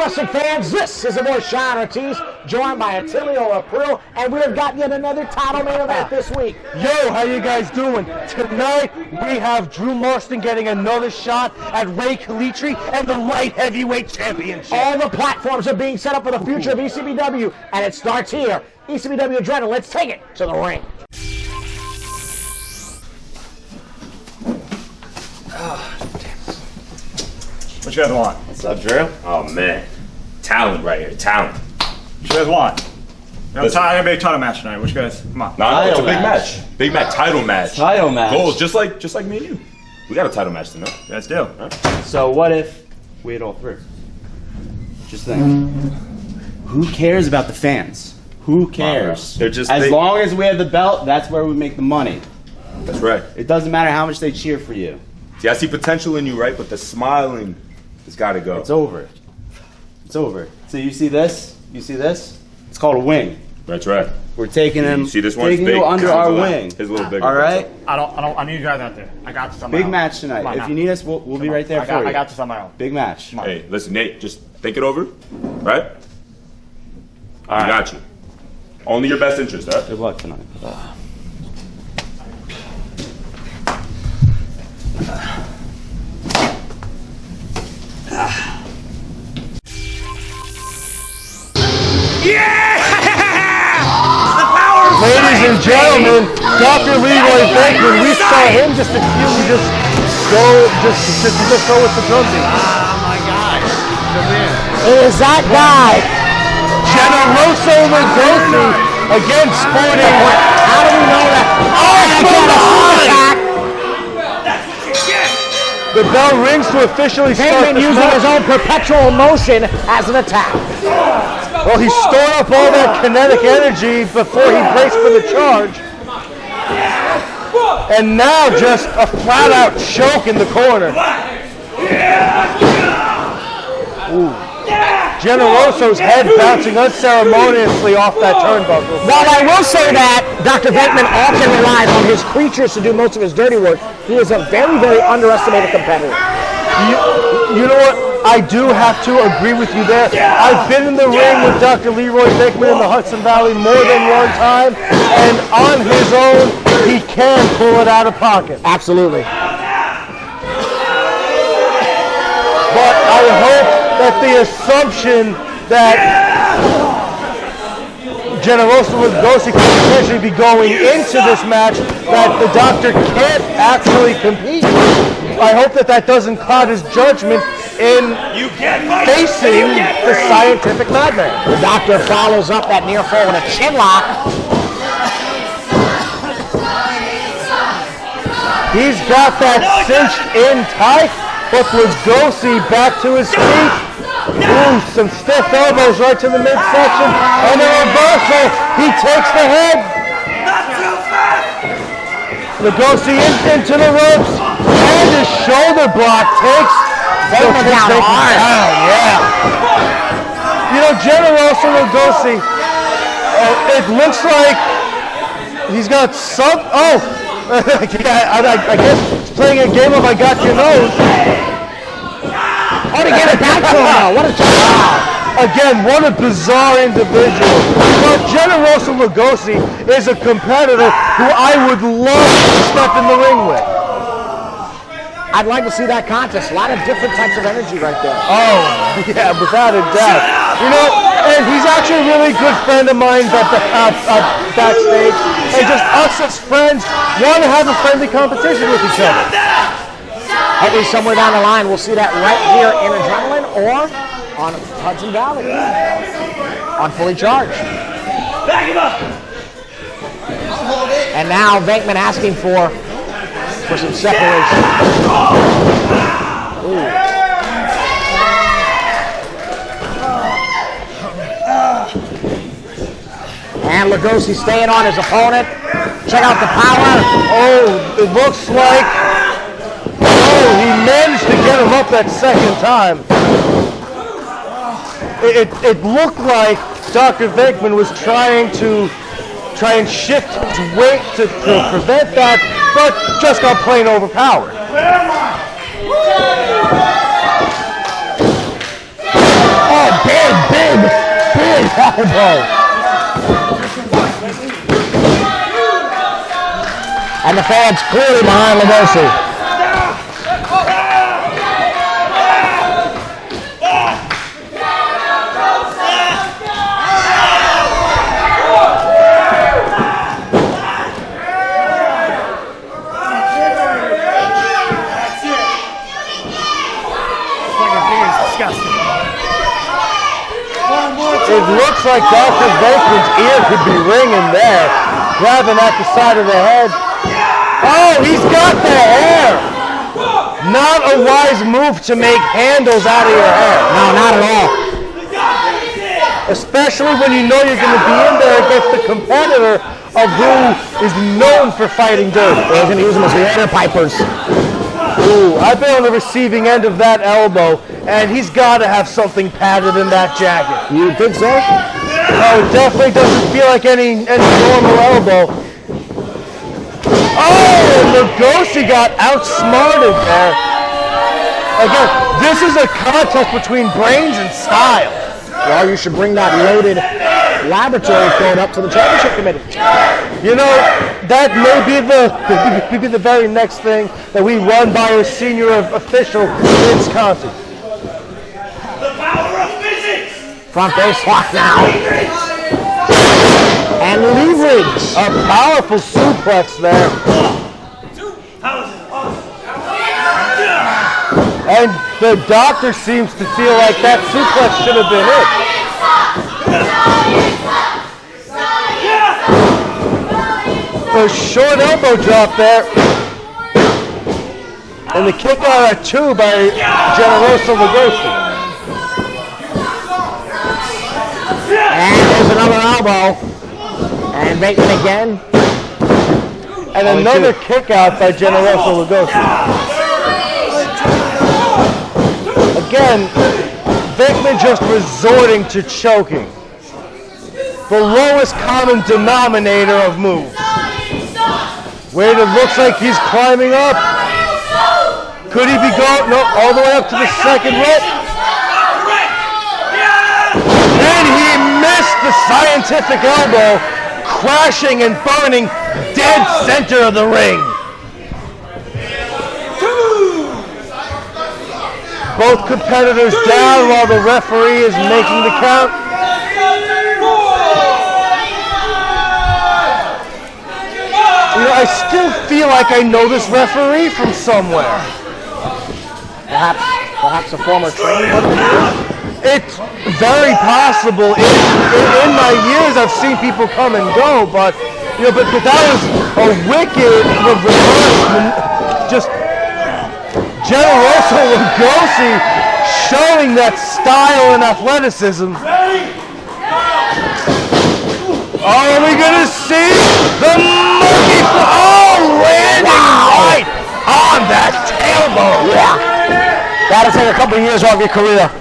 wrestling fans, this is the boy Sean Ortiz, joined by Attilio April, and we have got yet another title main event this week. Yo, how you guys doing? Tonight, we have Drew Marston getting another shot at Ray Gallucci and the Light Heavyweight Championship. All the platforms are being set up for the future of ECPW, and it starts here. ECPW Adrenaline, let's take it to the ring. What you guys want? What's up, Drew? Oh man, talent right here, talent. What you guys want? I'm gonna be a title match tonight. What you guys? Come on. No, it's a big match. Big match, title match. Title match. Goals, just like me and you. We got a title match tonight. You guys do. Huh? So what if we had all three? Just think. Who cares about the fans? Who cares? They're just as long as we have the belt, that's where we make the money. That's right. It doesn't matter how much they cheer for you. See, I see potential in you, right? But the smiling has got to go. It's over. It's over. So you see this? You see this? It's called a wing. That's right. We're taking him. See, this one's taking big. you under our wing. His a little bigger. All right. I need you guys out there. I got this on my Big own. match tonight. If you need us, we'll be right there for you. I got this on my own. Big match. Hey, listen, Nate. Just think it over, right? I got you. Only your best interest, huh? Good luck tonight. Ladies and gentlemen, Dr. Leroy Bateman, we saw him just go with the drum beat. My God, it is that guy. Generoso again sporting. How do we know that? The bell rings to officially start Bateman this using match. his own perpetual motion as an attack. Well, he stored up all that kinetic energy before he braced for the charge. And now just a flat-out choke in the corner. Ooh. Generoso's head bouncing unceremoniously off that turnbuckle. While I will say that Dr. Bateman often relies on his creatures to do most of his dirty work, he is a very, very underestimated competitor. You know what? I do have to agree with you there. I've been in the ring with Dr. Leroy Bateman in the Hudson Valley more than one time, and on his own, he can pull it out of pocket. Absolutely. But I hope that the assumption that Generoso Lugosi could potentially be going into this match, that the doctor can't actually compete. I hope that doesn't cloud his judgment in facing the scientific madman. The doctor follows up that near fall with a chin lock. He's got that cinched in tight, but Lugosi back to his feet. Ooh, some stiff elbows right to the midsection, and a reversal. He takes the head. Lugosi into the ropes, and his shoulder block takes Bateman down hard. Yeah. You know, Generoso Lugosi, it looks like he's got some. Oh, I guess he's playing a game of I got your nose. Oh, to get it back to him. What a job. Again, what a bizarre individual. But Generoso Lugosi is a competitor who I would love to step in the ring with. I'd like to see that contest. A lot of different types of energy right there. Oh, yeah, without a doubt. You know, and he's actually a really good friend of mine at Backstage. And just us as friends want to have a friendly competition with each other. Maybe somewhere down the line, we'll see that right here in Adrenaline or on Hudson Valley on Fully Charged. Back him up. And now Bateman asking for some separation. Ooh. And Lugosi staying on his opponent. Check out the power. Oh, it looks like he managed to get him up that second time. It looked like Dr. Bateman was trying to shift weight to prevent that, but just got plain overpowered. Oh, elbow. And the fans clearly behind Lugosi. It looks like Dr. Bateman's ear could be ringing there, grabbing at the side of the head. Oh, he's got the hair! Not a wise move to make handles out of your hair. No, not at all. Especially when you know you're going to be in there against the competitor of who is known for fighting dirty. They're going to use them as the air pipers. Ooh, I've been on the receiving end of that elbow, and he's got to have something padded in that jacket. You think so? Oh, it definitely doesn't feel like any normal elbow. Oh, and Lugosi got outsmarted there. Again, this is a contest between brains and style. Well, you should bring that loaded laboratory coat up to the championship committee. You know, that may be the very next thing that we run by a senior official, Vince Conti. The power of physics! Front base lock now. And leverage. A powerful suplex there. And the doctor seems to feel like that suplex should have been it. A short elbow drop there. And the kick out at 2 by Generoso Lugosi. And there's another elbow. And Bateman again. And another kick out by Generoso Lugosi. Again, Bateman just resorting to choking. The lowest common denominator of moves. Wait, it looks like he's climbing up. Could he be going? No, all the way up to the second rope. And he missed the scientific elbow, crashing and burning dead center of the ring. Both competitors down while the referee is making the count. You know, I still feel like I know this referee from somewhere. Perhaps a former trainer. It's very possible. In my years, I've seen people come and go, but you know, but that was a wicked reverse. Just Generoso Lugosi showing that style and athleticism. Are we gonna see the monkey? Oh, landing right on that tailbone. Yeah. That'll take a couple of years off your career.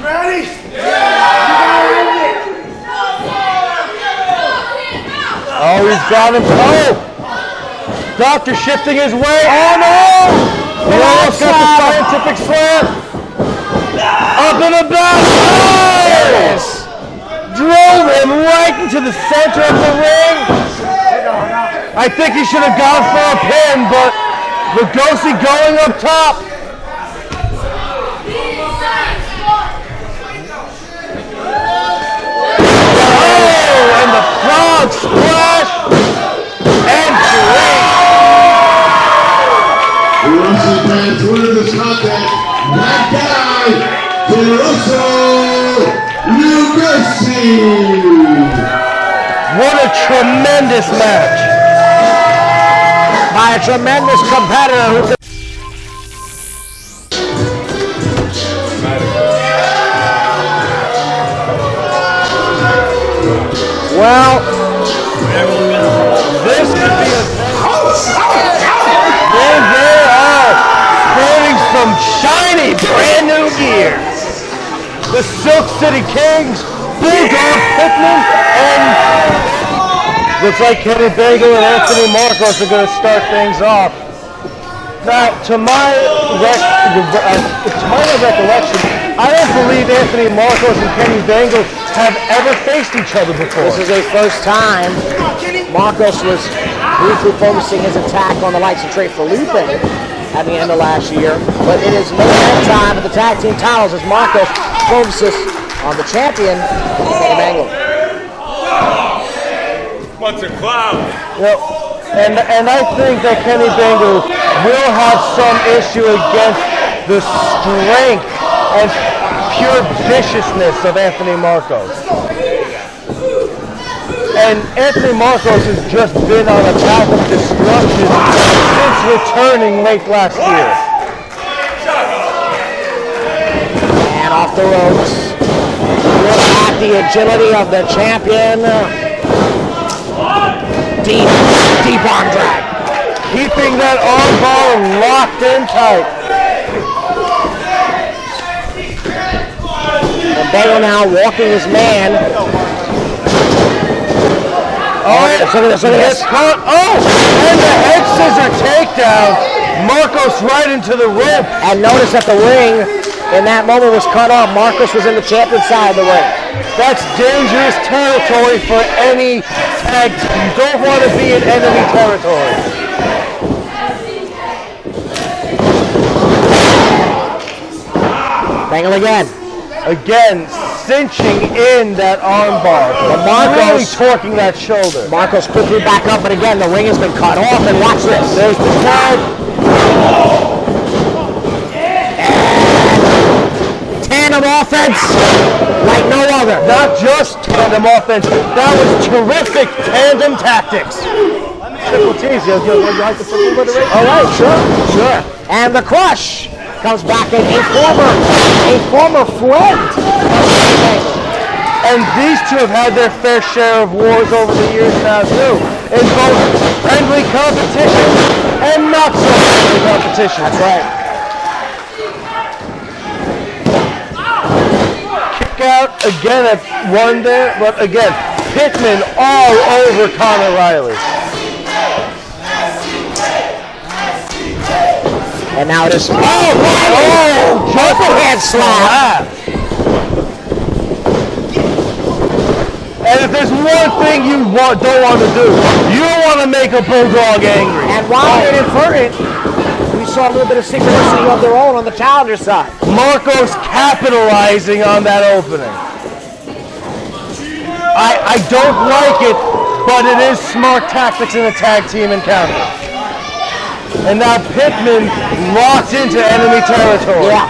Ready? Oh, he's got him. Oh! Doctor shifting his way. Oh, no! He almost got the scientific slam. Up in the back. Oh! There it is. Drove him right into the center of the ring. I think he should have gone for a pin, but Lugosi going up top. Oh, and the frog splash and drink. The Russian fans winning this contest, that guy, Generoso Lugosi. What a tremendous match. By a tremendous competitor who Well, this could be a there they are, sporting some shiny brand new gear. The Silk City Kings, Bulldog Pittman, and looks like Kenny Bagel and Anthony Marcos are going to start things off. Now, to my recollection, I don't believe Anthony Marcos and Kenny Bangle have ever faced each other before. This is a first time. Marcos was briefly focusing his attack on the likes of Trey Felipe at the end of last year, but it is no time at the tag team titles as Marcos focuses on the champion, Kenny Bangle. What's a clown? Yep. And I think that Kenny Bangle will have some issue against the strength and pure viciousness of Anthony Marcos. And Anthony Marcos has just been on a path of destruction since returning late last year. And off the ropes. Look at the agility of the champion. Deep arm drag. Keeping that arm bar locked in tight. And Bangle now walking his man. Oh, look at this, look at this. Oh, and the head scissor takedown. Marcos right into the rib. And notice that the ring in that moment was cut off. Marcos was in the champion side of the ring. That's dangerous territory for any tag team. You don't want to be in enemy territory. Bangle again. Again, cinching in that arm bar. But Marcos really torquing that shoulder. Marcos quickly back up, but again, the ring has been cut off, and watch this. There's the tag. Tandem offense like no other. Not just tandem offense. That was terrific tandem tactics. Triple T's. You like the triple alliteration? All right, sure. And the crush comes back in a former friend. And these two have had their fair share of wars over the years now too, in both friendly competition and not so friendly competition. That's right. Kick out again at one there, but again, Pittman all over Conor Riley. And now it is overhand slap. And if there's one thing you don't want to do, you don't want to make a bulldog angry. And while inadvertent, we saw a little bit of synchronicity of their own on the challenger side. Marcos capitalizing on that opening. I don't like it, but it is smart tactics in a tag team encounter. And now Pittman locked into enemy territory. Yeah.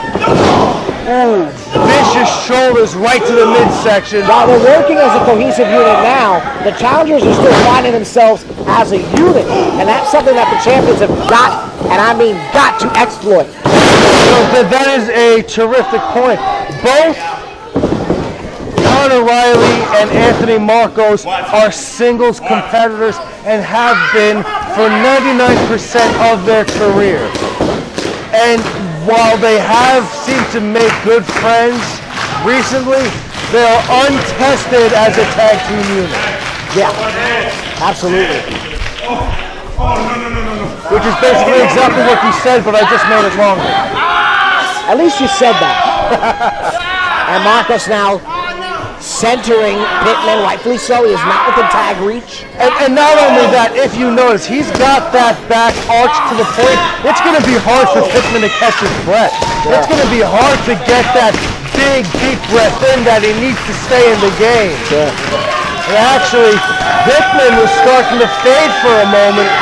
Vicious shoulders right to the midsection. While they're working as a cohesive unit now, the challengers are still finding themselves as a unit. And that's something that the champions have got, and I mean got to exploit. That is a terrific point. Both Conor Riley and Anthony Marcos are singles competitors and have been for 99% of their career. And while they have seemed to make good friends recently, they are untested as a tag team unit. Yeah, absolutely. Which is basically exactly what you said, but I just made it longer. At least you said that. And Marcos now centering Pittman, rightfully so. He is not within tag reach. And not only that, if you notice, he's got that back arch to the point. It's going to be hard for Pittman to catch his breath. Sure. It's going to be hard to get that big, deep breath in that he needs to stay in the game. Sure. And actually, Pittman was starting to fade for a moment.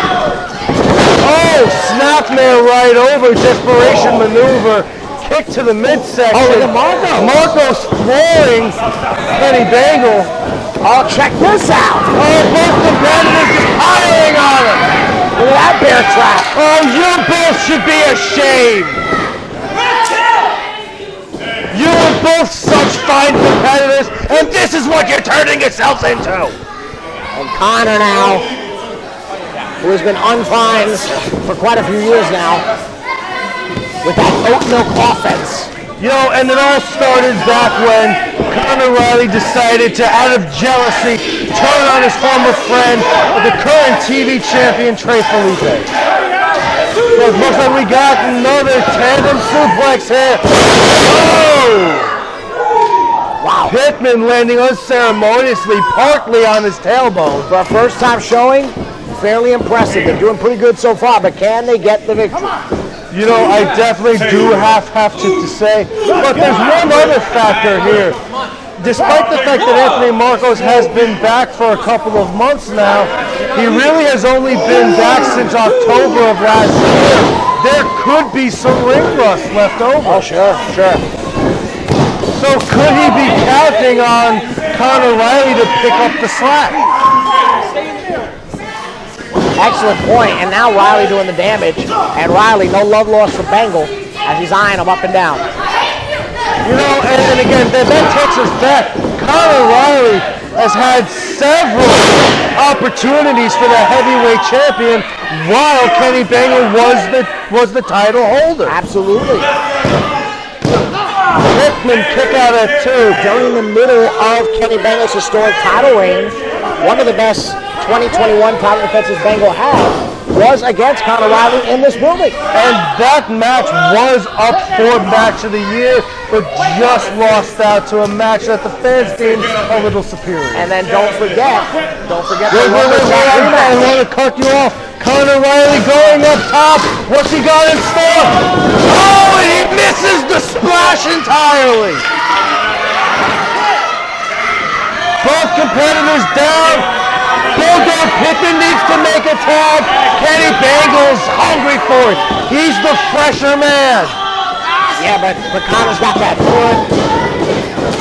Oh, snapmare right over, desperation maneuver. Kick to the midsection. Oh, look at Marcos. Marcos flooring Kenny Bangle. Oh, check this out. Oh, both competitors just piling on him. Look at that bear trap. Oh, you both should be ashamed. You are both such fine competitors, and this is what you're turning yourselves into. And Conor now, who has been unfined for quite a few years now, with that oat milk offense. You know, and it all started back when Conor Riley decided to, out of jealousy, turn on his former friend, the current TV champion, Trey Felipe. So it looks like we got another tandem suplex here. Oh! Wow. Bateman landing unceremoniously, partly on his tailbone. For a first time showing, fairly impressive. They're doing pretty good so far, but can they get the victory? You know, I definitely do have to say, but there's one other factor here. Despite the fact that Anthony Marcos has been back for a couple of months now, he really has only been back since October of last year. There could be some ring rust left over. Oh, sure. So could he be counting on Conor Riley to pick up the slack? Excellent point. And now Riley doing the damage. And Riley, no love lost for Bengal as he's eyeing him up and down. You know, and again, that takes us back. Conor Riley has had several opportunities for the heavyweight champion while Kenny Bengal was the title holder. Absolutely. Bateman kick out at 2. During the middle of Kenny Bengal's historic title reign, one of the best 2021 title defenses Bengal had was against Conor Riley in this building. And that match was up for match of the year, but just lost out to a match that the fans deemed a little superior. And then don't forget the Wait, I want to cut you off. Conor Riley going up top. What's he got in store? Oh, and he misses the splash entirely. Both competitors down. Bulldog Pippin needs to make a tag. Kenny Bengal's hungry for it. He's the fresher man. Yeah, but Conor's got that foot.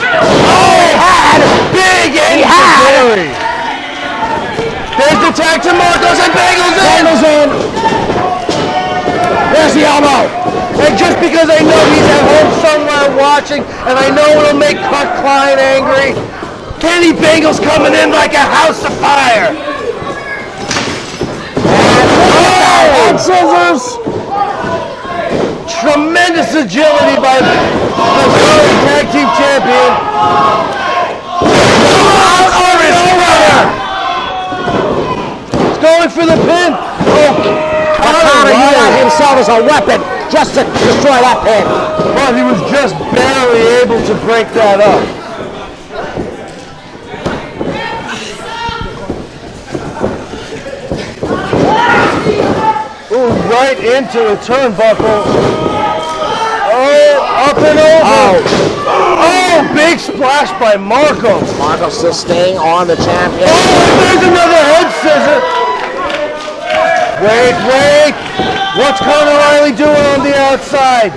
Oh, he had big injury. There's the tag to Marcos and Bengal's in. There's the elbow. And just because I know he's at home somewhere watching, and I know it'll make Kurt Klein angry, Kenny Bengal's coming in like a house of fire. Oh, scissors. Tremendous agility by the current tag team champion. Out for his brother. He's going for the pin. Oh, Conor utilized himself as a weapon just to destroy that pin. But he was just barely able to break that up. Ooh, right into the turnbuckle. Oh, up and over. Oh, big splash by Marcos. Marcos still staying on the champion. Oh, and there's another head scissor. Wait. What's Conor Riley doing on the outside?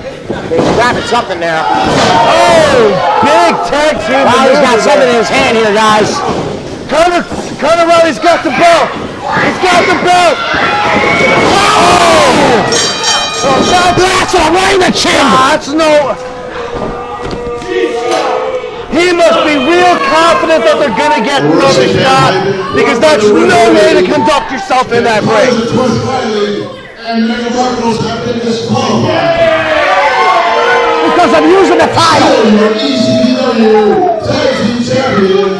He's grabbing something there. Oh, big tag team. Riley's got something in his hand here, guys. Conor Riley's got the belt. He's got the belt. Oh! That's right in the chin. That's no. He must be real confident that they're going to get another shot, because that's no way to conduct yourself in that ring. And Mega Marcos have been disqualified. Because I'm using the title. Your ECPW Tag Team Champion,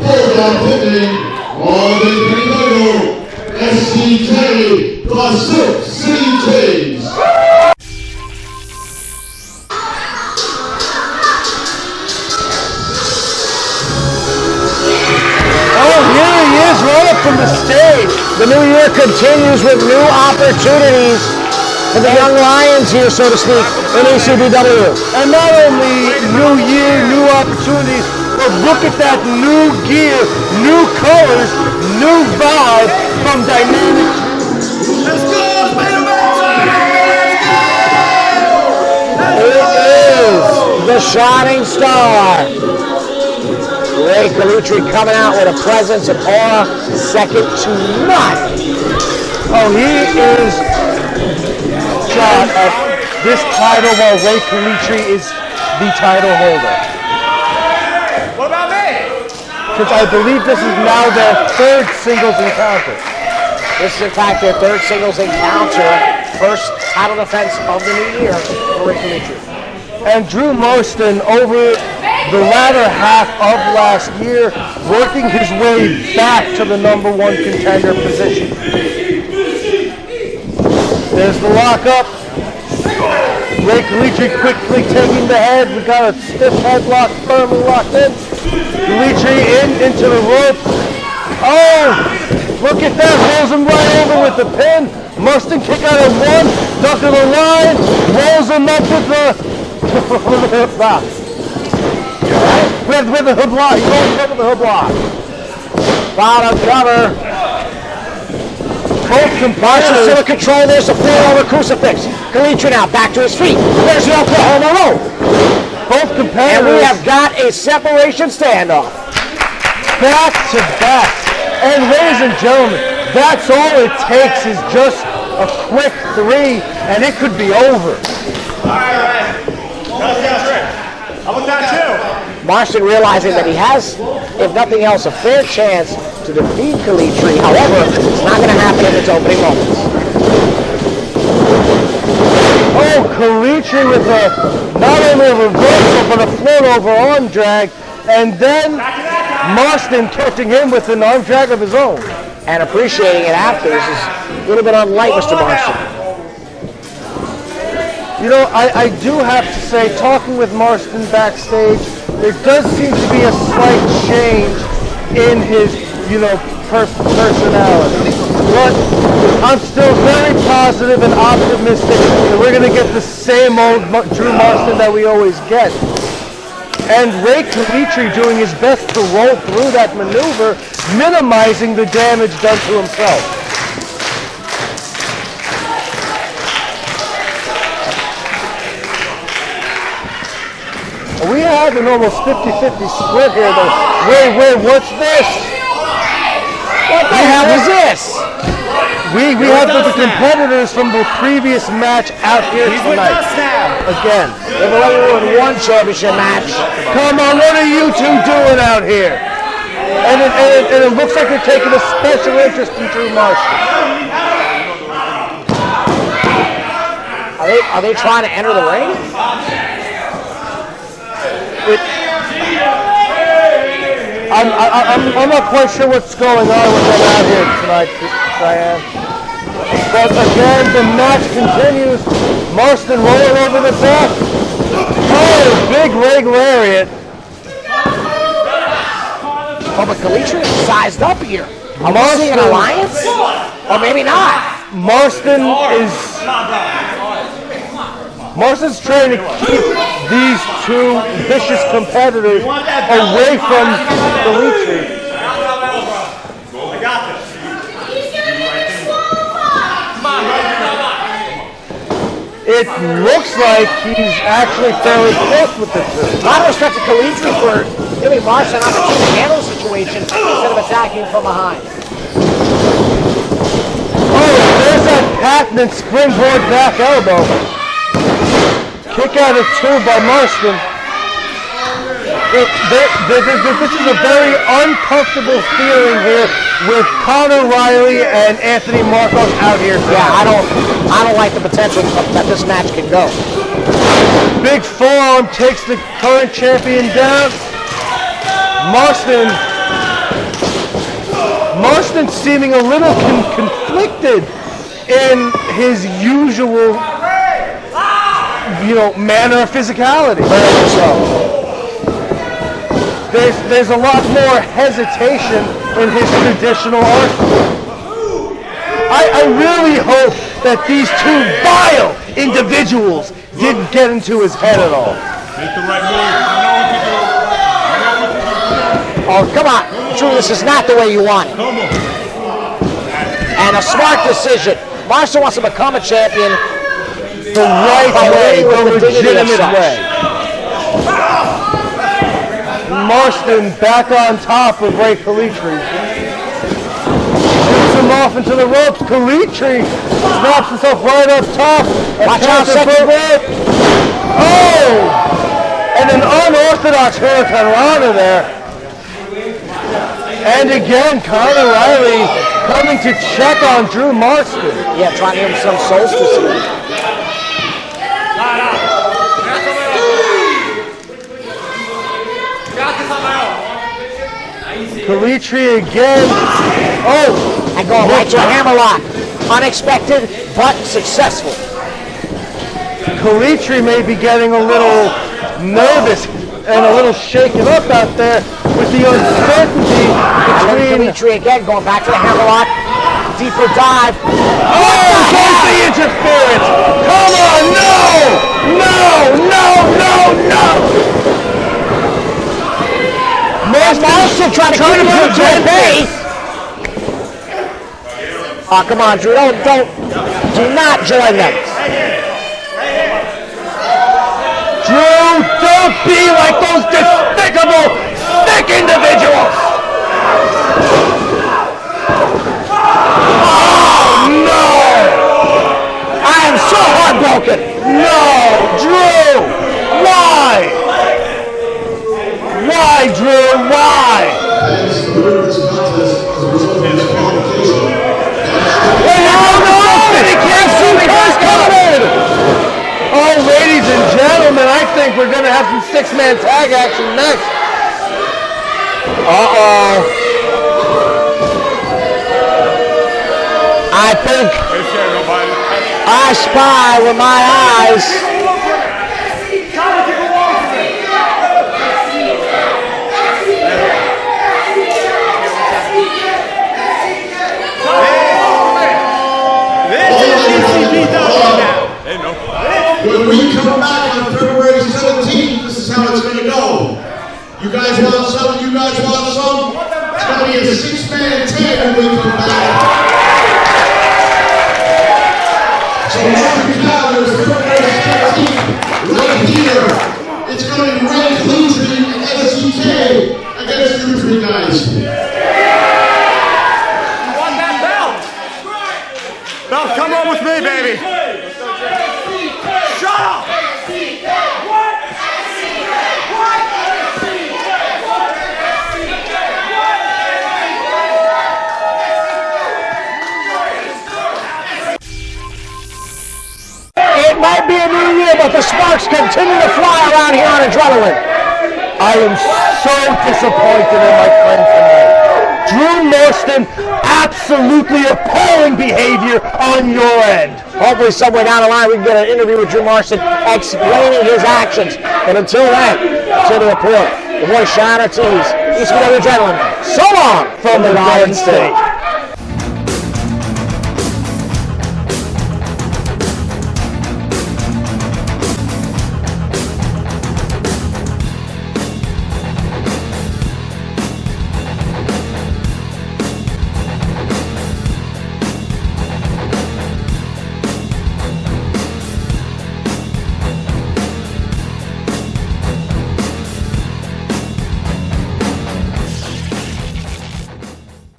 Bulldog Pippin, all the Gallucci, SCK plus 6 CKs. Right up from the stage. The new year continues with new opportunities for the young lions here, so to speak, in ECPW. And not only new year, new opportunities, but look at that new gear, new colors, new vibe from Dynamic. Let's go, Bateman! It is the shining star. Ray Gallucci coming out with a presence and aura second to none. Oh, he is shot at this title while Ray Gallucci is the title holder. What about me? Since I believe this is now their third singles encounter. This is in fact their third singles encounter, first title defense of the new year for Ray Gallucci. And Drew Marston over the latter half of last year, working his way back to the #1 contender position. There's the lockup. Ray Gallucci quickly taking the head. We got a stiff headlock firmly locked in. Gallucci into the rope. Oh, look at that. Rolls him right over with the pin. Marston kick out at one. Duck of the line. Rolls him up with the hook block. With the hook block. He rolls him up with the hook block. Bottom cover. Marston still in control. There's a floor over crucifix. Gallucci now back to his feet. There's the Oklahoma rope. Both competitors. And we have got a separation standoff. Back to back. And ladies and gentlemen, that's all it takes is just a quick 3, and it could be over. All right. How about that too? Marston realizing that he has, if nothing else, a fair chance to defeat Gallucci. However, it's not going to happen in its opening moments. Oh, Gallucci with not only a reversal, but a float over arm drag, and then Marston catching him with an arm drag of his own. And appreciating it after. This is a little bit unlike Mr. Marston. You know, I do have to say, talking with Marston backstage, there does seem to be a slight change in his, personality. But I'm still very positive and optimistic that we're going to get the same old Drew Marston that we always get. And Ray Gallucci doing his best to roll through that maneuver, minimizing the damage done to himself. We have an almost 50-50 split here, though. Wait, what's this? What the hell is this? We have the competitors from the previous match out here tonight. Again. They've already won one championship match. Come on, what are you two doing out here? And it looks like they're taking a special interest in Drew Marston. Are they trying to enter the ring? I'm not quite sure what's going on with them out here tonight, Diane. But again, the match continues. Marston rolling over the back. Oh, big leg lariat. Oh, but Gallucci is sized up here. Are we seeing an alliance? Or maybe not. Marston's trying to keep these two vicious competitors away from Gallucci. It looks like he's actually fairly close with the two. A lot of respect to Gallucci for giving Marston an opportunity to handle the situation instead of attacking from behind. Oh, there's that patented springboard back elbow. Kick out of 2 by Marston. This is a very uncomfortable feeling here with Conor Riley and Anthony Marcos out here. Yeah, I don't like the potential that this match can go. Big forearm takes the current champion down. Marston seeming a little conflicted in his usual, manner of physicality. There's a lot more hesitation in his traditional arsenal. I really hope that these two vile individuals didn't get into his head at all. Make the right move. Oh, come on. Drew, this is not the way you want it. And a smart decision. Marston wants to become a champion the right way, the legitimate way. Marston back on top of Ray Gallucci. Shoots him off into the ropes. Gallucci snaps himself right up top. Watch out, second rope. Oh! And an unorthodox hurricanrana there. And again, Conor Riley coming to check on Drew Marston. Yeah, trying to give him some solstice. Gallucci again. Oh! And going right to a hammerlock. Unexpected, but successful. Gallucci may be getting a little nervous and a little shaken up out there with the uncertainty between... Gallucci again going back to the hammerlock. Deeper dive. Oh, there's the interference! Come on, no! Marston trying to keep him to the base. Oh, come on, Drew. Do not join them. Drew, don't be like those despicable, sick individuals! Oh, no! I am so heartbroken. No, Drew! Why? Why, Drew? Why? He can't see the guy's coming! Oh, ladies and gentlemen, I think we're going to have some six-man tag action next. Uh-oh. I think I spy with my eyes. When we come back on February 17th, this is how it's going to go. You guys want some? You guys want some? It's going to be a six-man tag when we come back. So mark your calendars, February 17th, right here. It's going to be Ray Gallucci and SCK against you three guys. You want that belt? Belt, come on with me, baby. Shut up! It might be a new year, but the sparks continue to fly around here on Adrenaline. I am so disappointed in my friend tonight. Drew Marston, absolutely appalling behavior on your end. Hopefully somewhere down the line we can get an interview with Drew Marston explaining his actions. But until then, to the report, the voice Sean Ortiz, ECPW Adrenaline. So long from the Garden State.